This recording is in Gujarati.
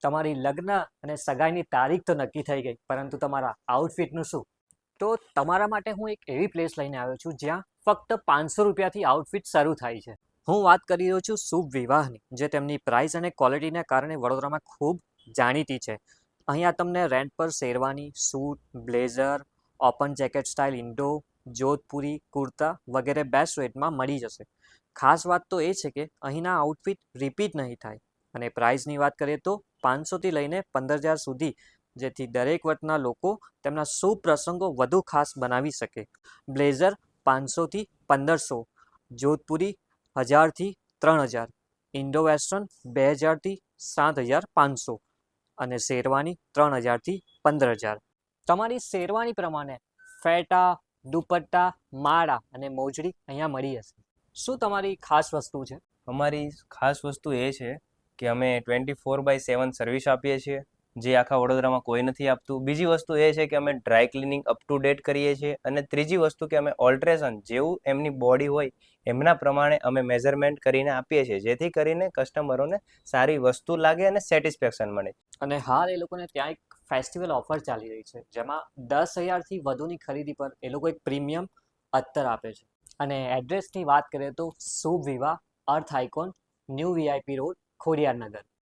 તમારી લગ્ન અને સગાઈની તારીખ તો નક્કી થઈ ગઈ, પરંતુ તમારા આઉટફિટનું શું? તો તમારા માટે હું એક એવી પ્લેસ લઈને આવ્યો છું જ્યાં ફક્ત 500 રૂપિયાથી આઉટફિટ શરૂ થાય છે. હું વાત કરી રહ્યો છું શુભ વિવાહની, જે તેમની પ્રાઇસ અને ક્વોલિટીને કારણે વડોદરામાં ખૂબ જાણીતી છે. અહીંયા તમને રેન્ટ પર sherwani, suit, blazer, open jacket style Indo, Jodhpuri, kurta વગેરે બેસ્ટ રેટમાં મળી જશે. ખાસ વાત તો એ છે કે અહીંના આઉટફિટ રિપીટ નહીં થાય. અને પ્રાઇસની વાત કરીએ તો 500થી લઈને 15,000 સુધી, જેથી દરેક વર્ગના લોકો તેમના શુભ પ્રસંગો વધુ ખાસ બનાવી શકે. બ્લેઝર 500થી 1500, જોધપુરી 1000થી 3000, ઇન્ડો વેસ્ટર્ન 2000થી 7500 અને શેરવાની 3000થી 15,000. તમારી શેરવાની પ્રમાણે ફેટા, દુપટ્ટા, માળા અને મોજડી અહીંયા મળી જશે. શું તમારી ખાસ વસ્તુ છે? અમારી ખાસ વસ્તુ એ છે કે અમે 24/7 સર્વિસ આપીએ છીએ, જે આખા વડોદરામાં કોઈ નથી આપતું. બીજી વસ્તુ એ છે કે અમે dry cleaning up to date કરીએ છીએ. અને ત્રીજી વસ્તુ કે અમે ઓલ્ટ્રેશન જેવું એમની બોડી હોય એમના પ્રમાણે અમે મેઝરમેન્ટ કરીને આપીએ છીએ, જેથી કરીને કસ્ટમરોને સારી વસ્તુ લાગે અને સેટિસ્ફેક્શન મળે. અને હાલ એ લોકોને ત્યાં એક ફેસ્ટિવલ ઓફર ચાલી રહી છે, જેમાં 10,000થી વધુની ખરીદી પર એ લોકો એક પ્રીમિયમ અત્તર આપે છે. અને એડ્રેસની વાત કરીએ તો Shubh Vivah, Arth Icon, New VIP Road, Khodiyarnagar.